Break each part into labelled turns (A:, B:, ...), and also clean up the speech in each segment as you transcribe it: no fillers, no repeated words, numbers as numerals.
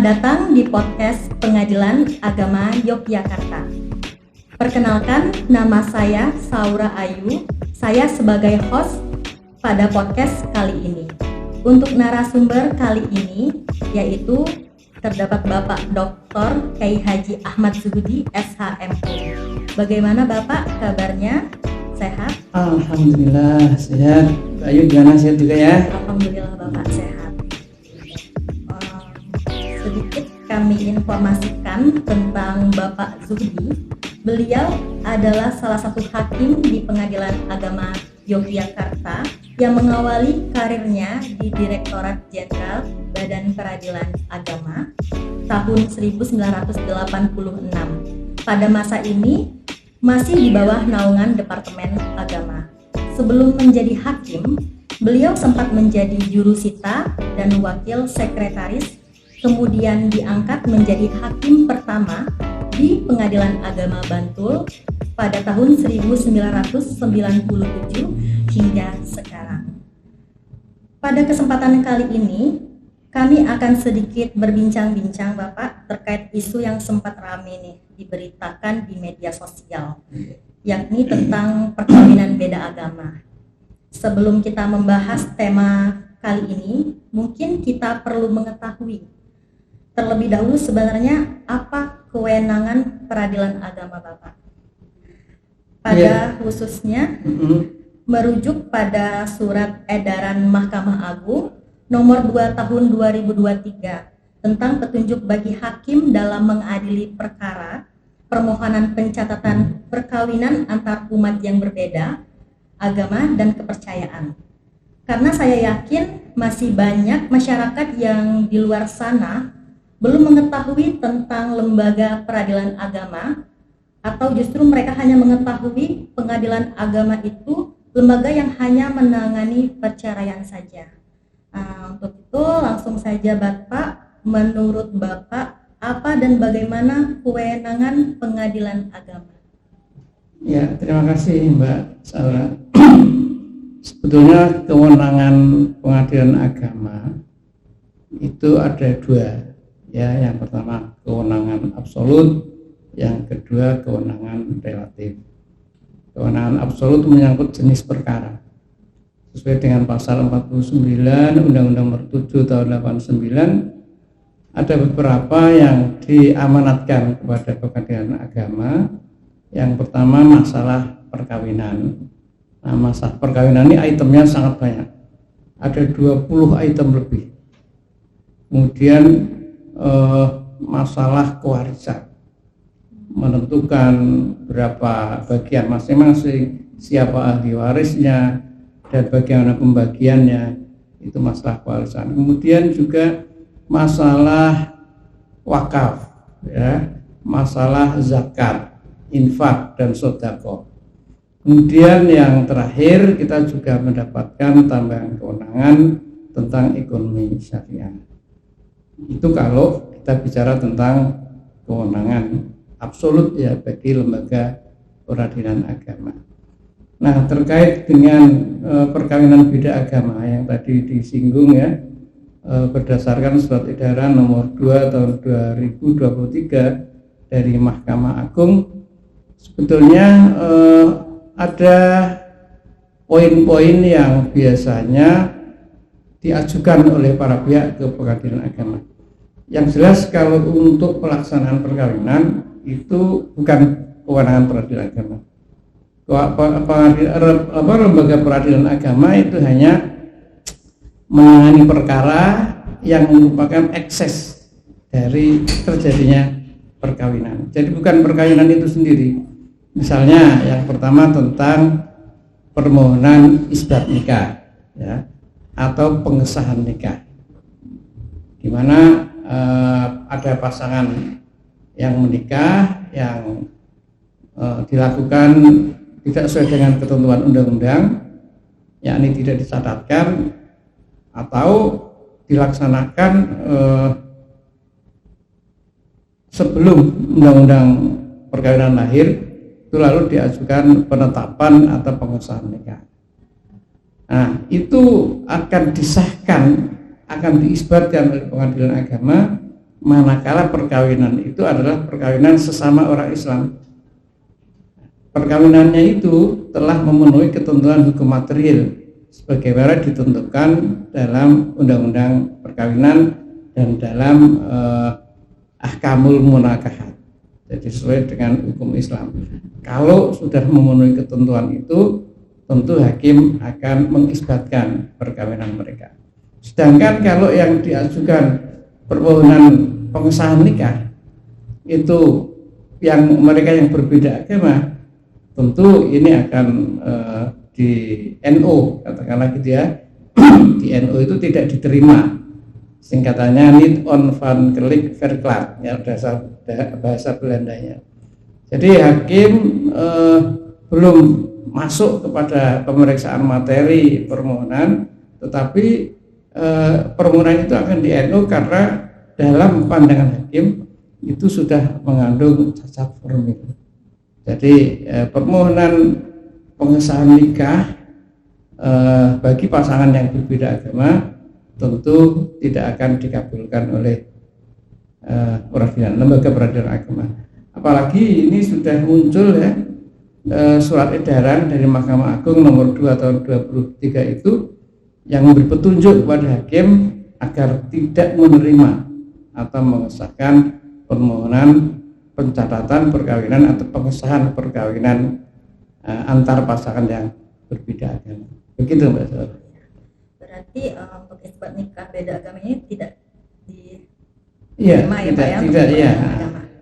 A: datang di podcast Pengadilan Agama Yogyakarta. Perkenalkan, nama saya Saura Ayu. Saya sebagai host pada podcast kali ini. Untuk narasumber kali ini yaitu terdapat Bapak Dr. Kiai Haji Ahmad Zuhudi, SHMU. Bagaimana Bapak kabarnya? Sehat?
B: Alhamdulillah sehat. Ayu gimana, sehat juga ya?
A: Alhamdulillah Bapak sehat. Sedikit kami informasikan tentang Bapak Zuhudi. Beliau adalah salah satu hakim di Pengadilan Agama Yogyakarta yang mengawali karirnya di Direktorat Jenderal Badan Peradilan Agama tahun 1986. Pada masa ini masih di bawah naungan Departemen Agama. Sebelum menjadi hakim, beliau sempat menjadi jurusita dan wakil sekretaris, kemudian diangkat menjadi hakim pertama di Pengadilan Agama Bantul pada tahun 1997 hingga sekarang. Pada kesempatan kali ini, kami akan sedikit berbincang-bincang Bapak terkait isu yang sempat ramai nih diberitakan di media sosial, yakni tentang perkawinan beda agama. Sebelum kita membahas tema kali ini, mungkin kita perlu mengetahui terlebih dahulu sebenarnya apa kewenangan peradilan agama Bapak. Pada khususnya merujuk pada surat edaran Mahkamah Agung nomor 2 tahun 2023 tentang petunjuk bagi hakim dalam mengadili perkara permohonan pencatatan perkawinan antar umat yang berbeda agama dan kepercayaan. Karena saya yakin masih banyak masyarakat yang di luar sana belum mengetahui tentang lembaga peradilan agama, atau justru mereka hanya mengetahui pengadilan agama itu lembaga yang hanya menangani perceraian saja. Untuk itu langsung saja Bapak, menurut Bapak apa dan bagaimana kewenangan pengadilan agama?
B: Ya, terima kasih Mbak Saura. Sebetulnya kewenangan pengadilan agama itu ada dua. Ya, yang pertama kewenangan absolut, yang kedua kewenangan relatif. Kewenangan absolut menyangkut jenis perkara. Sesuai dengan pasal 49 Undang-Undang Nomor 7 Tahun 89, ada beberapa yang diamanatkan kepada pengadilan agama. Yang pertama masalah perkawinan. Nah, masalah perkawinan ini itemnya sangat banyak. Ada 20 item lebih. Kemudian masalah kewarisan, menentukan berapa bagian masing-masing, siapa ahli warisnya, dan bagaimana pembagiannya, itu masalah kewarisan. Kemudian juga masalah wakaf, ya, masalah zakat, infak, dan sedekah. Kemudian yang terakhir kita juga mendapatkan tambahan kewenangan tentang ekonomi syariah. Itu kalau kita bicara tentang kewenangan absolut ya bagi lembaga peradilan agama. Nah, terkait dengan perkawinan beda agama yang tadi disinggung ya, berdasarkan surat edaran nomor 2 tahun 2023 dari Mahkamah Agung, sebetulnya ada poin-poin yang biasanya diajukan oleh para pihak ke pengadilan agama. Yang jelas kalau untuk pelaksanaan perkawinan itu bukan kewenangan peradilan agama. Lembaga peradilan agama itu hanya menangani perkara yang merupakan ekses dari terjadinya perkawinan. Jadi bukan perkawinan itu sendiri. Misalnya yang pertama tentang permohonan isbat nikah, ya, atau pengesahan nikah, di mana ada pasangan yang menikah yang dilakukan tidak sesuai dengan ketentuan undang-undang, yakni tidak dicatatkan atau dilaksanakan sebelum undang-undang perkawinan lahir, itu lalu diajukan penetapan atau pengesahan nikah. Nah, itu akan disahkan, akan diisbatkan oleh pengadilan agama manakala perkawinan itu adalah perkawinan sesama orang Islam. Perkawinannya itu telah memenuhi ketentuan hukum material sebagaimana ditentukan dalam undang-undang perkawinan dan dalam ahkamul munakahat. Jadi sesuai dengan hukum Islam. Kalau sudah memenuhi ketentuan itu, tentu hakim akan mengisbatkan perkawinan mereka. Sedangkan kalau yang diajukan permohonan pengesahan nikah itu yang mereka yang berbeda agama, tentu ini akan di NO, katakanlah gitu ya. Di NO itu tidak diterima, singkatannya niet onafhankelijk verklaard, ya bahasa Belandanya. Jadi hakim belum masuk kepada pemeriksaan materi permohonan, tetapi permohonan itu akan di NO karena dalam pandangan hakim itu sudah mengandung cacat formil. Jadi permohonan pengesahan nikah bagi pasangan yang berbeda agama tentu tidak akan dikabulkan oleh lembaga peradilan agama. Apalagi ini sudah muncul ya surat edaran dari Mahkamah Agung nomor 2 tahun 2023 itu yang memberi petunjuk kepada hakim agar tidak menerima atau mengesahkan permohonan pencatatan perkawinan atau pengesahan perkawinan antar pasangan yang berbeda agama. Begitu Mbak Sarah.
A: Berarti untuk isbat nikah beda agama ini tidak diterima ya Pak ya?
B: Tidak ya.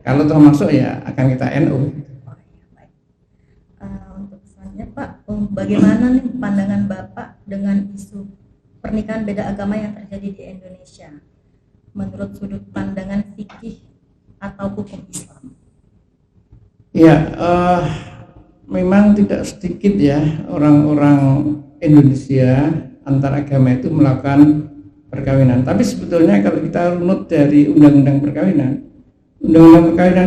B: Kalau termasuk ya akan kita NU.
A: Oh, ya, baik. Untuk selanjutnya Pak, bagaimana nih pandangan Bapak dengan isu pernikahan beda agama yang terjadi di Indonesia menurut sudut pandangan fikih atau hukum Islam?
B: Ya, memang tidak sedikit ya orang-orang Indonesia antar agama itu melakukan perkawinan. Tapi sebetulnya kalau kita runut dari undang-undang perkawinan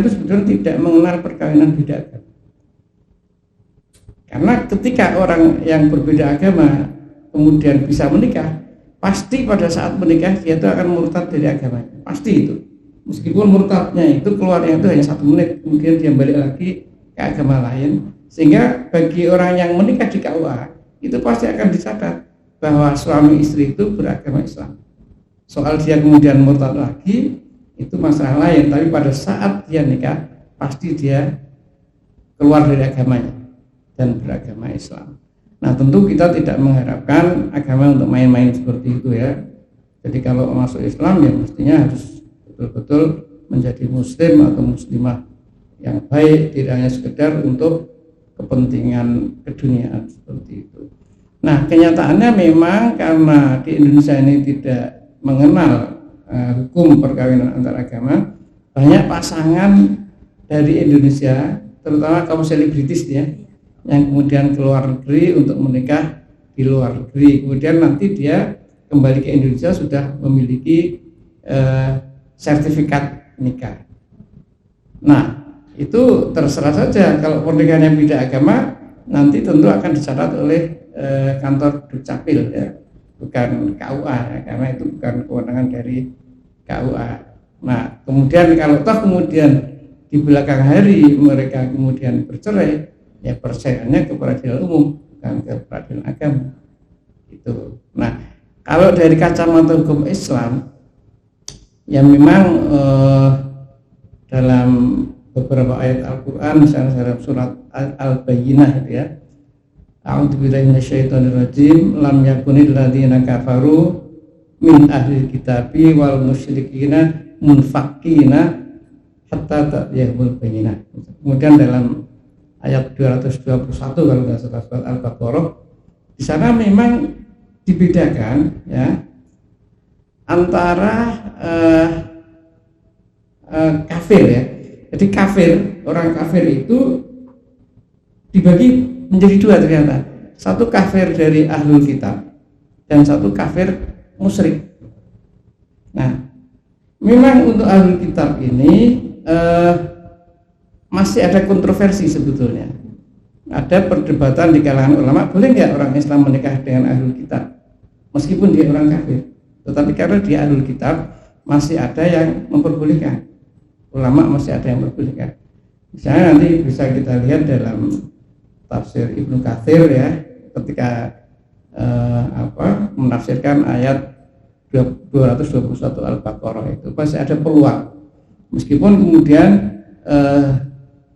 B: itu sebetulnya tidak mengenal perkawinan beda agama. Karena ketika orang yang berbeda agama kemudian bisa menikah, pasti pada saat menikah dia itu akan murtad dari agamanya. Pasti itu. Meskipun murtadnya itu keluarnya itu hanya 1 menit, kemudian dia balik lagi ke agama lain. Sehingga bagi orang yang menikah di KUA itu pasti akan dicatat bahwa suami istri itu beragama Islam. Soal dia kemudian murtad lagi itu masalah lain, tapi pada saat dia nikah pasti dia keluar dari agamanya dan beragama Islam. Nah tentu kita tidak mengharapkan agama untuk main-main seperti itu ya. Jadi kalau masuk Islam ya mestinya harus betul-betul menjadi muslim atau muslimah yang baik, tidak hanya sekedar untuk kepentingan keduniaan seperti itu. Nah kenyataannya memang karena di Indonesia ini tidak mengenal hukum perkawinan antar agama, banyak pasangan dari Indonesia terutama kaum selebritis ya yang kemudian keluar negeri untuk menikah di luar negeri, kemudian nanti dia kembali ke Indonesia sudah memiliki sertifikat nikah. Nah itu terserah saja, kalau pernikahan yang beda agama nanti tentu akan dicatat oleh kantor Dukcapil ya, bukan KUA ya, karena itu bukan kewenangan dari KUA. Nah kemudian kalau toh kemudian di belakang hari mereka kemudian bercerai, ya percayaannya ke peradilan umum bukan ke peradilan agama itu. Nah kalau dari kacamata hukum Islam ya memang dalam beberapa ayat Al-Quran misalnya dalam surat Al-Bayyinah itu ya, a'udzubillahi minasyaitonirrajim, lam yakunil ladzina kafaru min ahli kitabi wal musyrikina munfakina hatta ta'tiyahumul bayyinah. Kemudian dalam ayat 221 kalau nggak salah surat Al-Baqarah, di sana memang dibedakan ya antara kafir ya. Jadi kafir, orang kafir itu dibagi menjadi 2 ternyata. Satu kafir dari ahlul kitab dan satu kafir musyrik. Nah, memang untuk ahlul kitab ini masih ada kontroversi sebetulnya. Ada perdebatan di kalangan ulama, boleh nggak orang Islam menikah dengan ahlul kitab meskipun dia orang kafir. Tetapi karena dia ahlul kitab, masih ada yang memperbolehkan. Ulama masih ada yang memperbolehkan. Misalnya nanti bisa kita lihat dalam tafsir Ibnu Katsir ya, ketika menafsirkan ayat 221 Al-Baqarah itu pasti ada peluang. Meskipun kemudian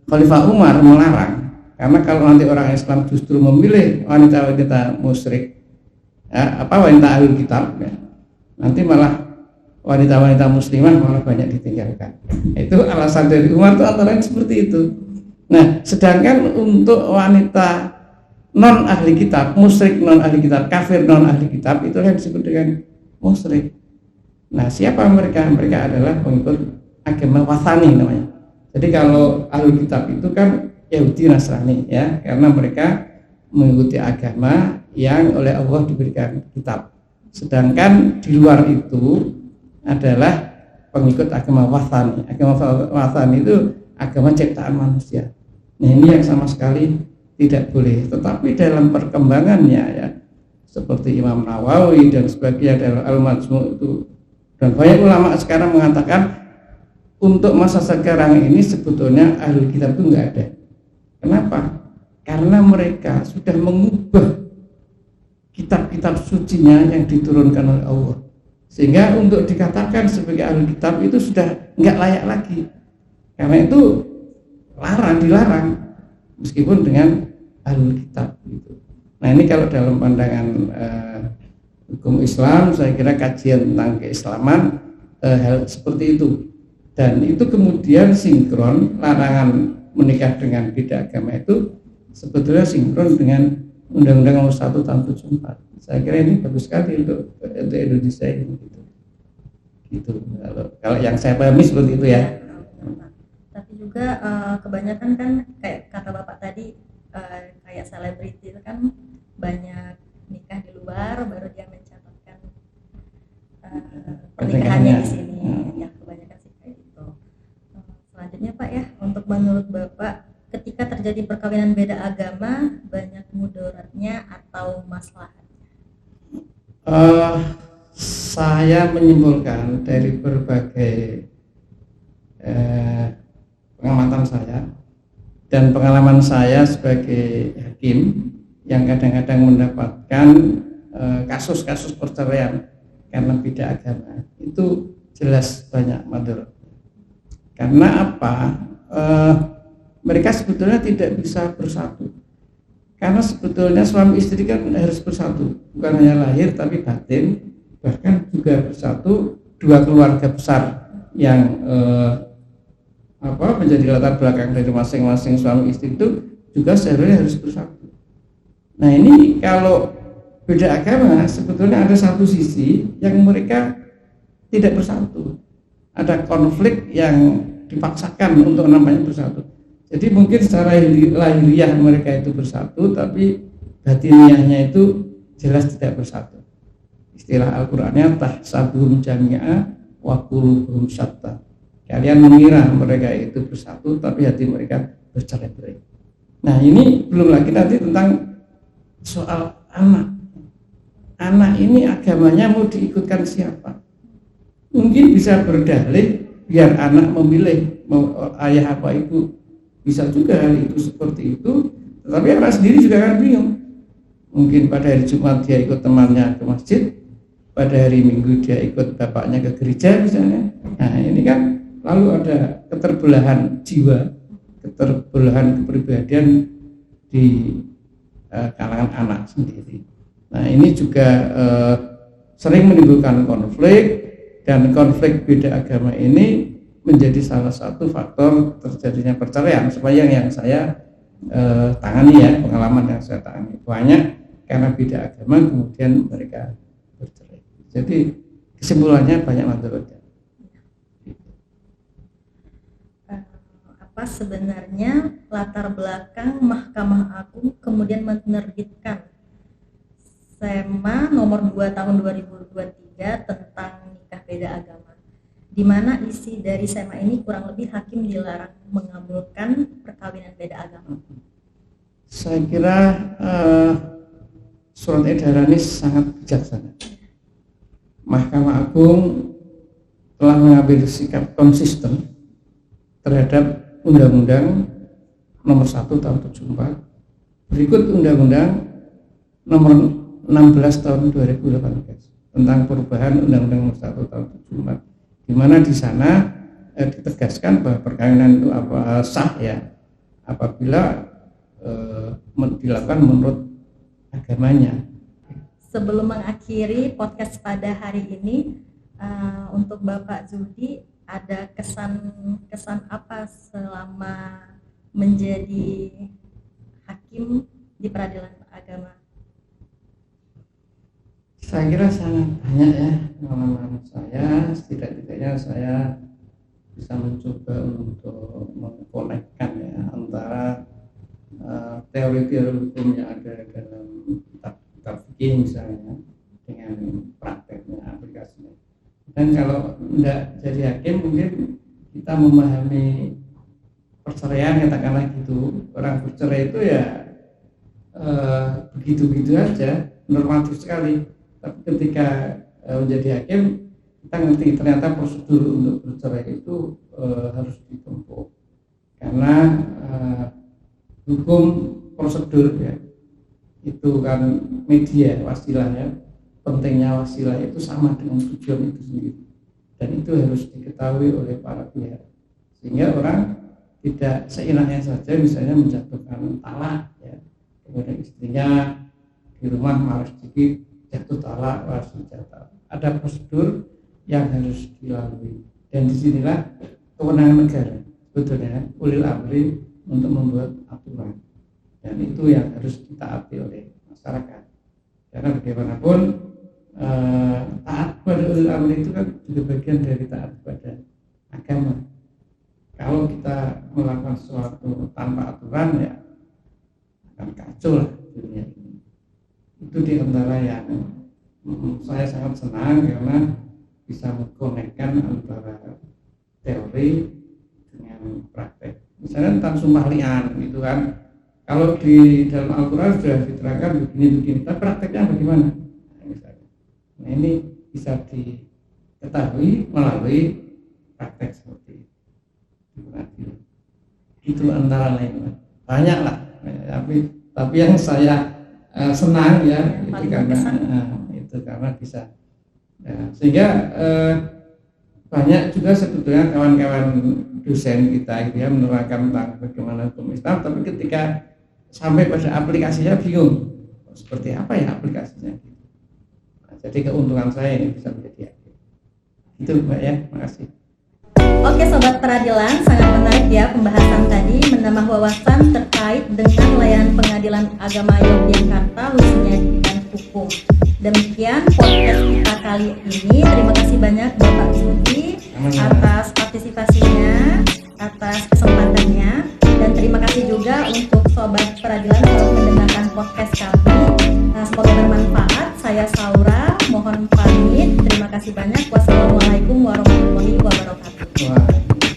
B: Khalifah Umar melarang, karena kalau nanti orang Islam justru memilih wanita-wanita musyrik, wanita ahlul kitab, ya, nanti malah wanita-wanita muslimah malah banyak ditinggalkan. Itu alasan dari Umar itu antara lain seperti itu. Nah, sedangkan untuk wanita non ahli kitab, musyrik non ahli kitab, kafir non ahli kitab, itu yang disebut dengan musyrik. Nah, siapa mereka? Mereka adalah pengikut agama Wathani namanya. Jadi kalau ahli kitab itu kan Yahudi Nasrani ya, karena mereka mengikuti agama yang oleh Allah diberikan kitab. Sedangkan di luar itu adalah pengikut agama Wathani. Agama Wathani itu agama ciptaan manusia. Nah, ini yang sama sekali tidak boleh. Tetapi dalam perkembangannya ya, seperti Imam Nawawi dan sebagainya dalam Al-Majmu' itu, dan banyak ulama sekarang mengatakan untuk masa sekarang ini sebetulnya ahli kitab itu enggak ada. Kenapa? Karena mereka sudah mengubah kitab-kitab sucinya yang diturunkan oleh Allah, sehingga untuk dikatakan sebagai ahli kitab itu sudah enggak layak lagi. Karena itu dilarang meskipun dengan ahli kitab gitu. Nah, ini kalau dalam pandangan hukum Islam, saya kira kajian tentang keislaman hal seperti itu, dan itu kemudian sinkron. Larangan menikah dengan beda agama itu sebetulnya sinkron dengan Undang-Undang Nomor 1 Tahun 74. Saya kira ini bagus sekali untuk Indonesia ini gitu. Kalau yang saya pahami seperti itu ya.
A: Tapi juga kebanyakan kan kayak kata Bapak tadi, kayak selebriti itu kan banyak nikah di luar baru dia mencatatkan pernikahannya di sini. Ya, kebanyakan sih kayak gitu. Selanjutnya Pak ya, untuk menurut Bapak, ketika terjadi perkawinan beda agama, banyak mudaratnya atau maslahatnya?
B: Saya menyimpulkan dari berbagai pengamatan saya dan pengalaman saya sebagai hakim yang kadang-kadang mendapatkan kasus-kasus perceraian karena beda agama, itu jelas banyak mudarat. Karena apa? Mereka sebetulnya tidak bisa bersatu. Karena sebetulnya suami istri kan harus bersatu, bukan hanya lahir tapi batin, bahkan juga bersatu dua keluarga besar yang menjadi latar belakang dari masing-masing suami istri itu juga seharusnya harus bersatu. Nah, ini kalau beda agama sebetulnya ada satu sisi yang mereka tidak bersatu, ada konflik yang dipaksakan untuk namanya bersatu. Jadi mungkin secara lahiriah mereka itu bersatu, tapi batiniahnya itu jelas tidak bersatu. Istilah Al-Qur'annya tahsabuhum jami'a wa qulubuhum syatta. Kalian mengira mereka itu bersatu, tapi hati mereka bercerai-berai. Nah, ini belum lagi nanti tentang soal anak. Anak ini agamanya mau diikutkan siapa? Mungkin bisa berdalih biar anak memilih mau ayah apa ibu. Bisa juga hal itu seperti itu, tetapi anak sendiri juga akan bingung. Mungkin pada hari Jumat dia ikut temannya ke masjid, pada hari Minggu dia ikut bapaknya ke gereja misalnya. Nah, ini kan lalu ada keterbelahan jiwa, keterbelahan kepribadian di kalangan anak sendiri. Nah, ini juga sering menimbulkan konflik, dan konflik beda agama ini menjadi salah satu faktor terjadinya perceraian. Supaya yang saya tangani ya, pengalaman yang saya tangani banyak karena beda agama kemudian mereka bercerai. Jadi kesimpulannya banyak mudaratnya.
A: Apa sebenarnya latar belakang Mahkamah Agung kemudian menerbitkan SEMA nomor 2 tahun 2023 tentang nikah beda agama, di mana isi dari SEMA ini kurang lebih hakim dilarang mengabulkan perkawinan beda agama?
B: Saya kira surat edaran ini sangat bijaksana. Mahkamah Agung telah mengambil sikap konsisten terhadap Undang-Undang Nomor 1 Tahun 74, berikut Undang-Undang Nomor 16 Tahun 2018 tentang perubahan Undang-Undang Nomor 1 Tahun 74, di mana di sana ditegaskan bahwa perkawinan itu sah ya apabila dilakukan menurut agamanya.
A: Sebelum mengakhiri podcast pada hari ini, untuk Bapak Zuhdi ada kesan apa selama menjadi hakim di peradilan agama?
B: Saya kira sangat banyak ya pengalaman saya, setidaknya saya bisa mencoba untuk mengkonekkan ya antara teori-teori hukum yang ada dalam kitab fikih misalnya dengan prakteknya, aplikasinya. Dan kalau tidak jadi hakim mungkin kita memahami perceraian, katakanlah gitu, orang bercerai itu ya begitu-begitu aja, normatif sekali. Tapi ketika menjadi hakim kita ngerti ternyata prosedur untuk bercerai itu harus ditempuh karena hukum prosedur ya itu kan media wasilah ya, pentingnya wasilah itu sama dengan tujuan itu sendiri dan itu harus diketahui oleh para pihak sehingga orang tidak seenaknya saja misalnya menjatuhkan talak ya kepada istrinya di rumah marah sedikit jatuh talak langsung jatuh. Ada prosedur yang harus dilalui dan disinilah kewenangan negara sebetulnya ulil amri untuk membuat aturan dan itu yang harus ditaati oleh masyarakat karena bagaimanapun taat pada ulil amri itu kan juga bagian dari taat pada agama. Kalau kita melakukan sesuatu tanpa aturan ya akan kacau lah dunia ini. Itu diantara yang saya sangat senang karena bisa mengkonekkan antara teori dengan praktek. Misalnya tentang sumpah li'an gitu kan, kalau di dalam Al-Quran sudah diterangkan begini-begini, tapi prakteknya bagaimana? Nah ini bisa diketahui melalui praktek seperti itu. Itu antara lain banyak lah, tapi yang saya senang ya itu karena bisa ya, sehingga banyak juga sebetulnya kawan-kawan dosen kita gitu ya menerangkan tentang bagaimana hukum Islam, tapi ketika sampai pada aplikasinya bingung seperti apa ya aplikasinya. Nah, jadi keuntungan saya ini bisa menjadi itu Mbak ya, makasih.
A: Oke Sobat Peradilan, sangat menarik ya pembahasan tadi, menambah wawasan terkait dengan layanan pengadilan agama Yogyakarta khususnya di bidang hukum. Demikian podcast kita kali ini. Terima kasih banyak Bapak Zuhdi atas partisipasinya, atas kesempatannya, dan terima kasih juga untuk Sobat Peradilan telah mendengarkan podcast kami. Nah, semoga bermanfaat. Saya Saura, mohon pamit. Terima kasih banyak. Wassalamualaikum warahmatullahi wabarakatuh.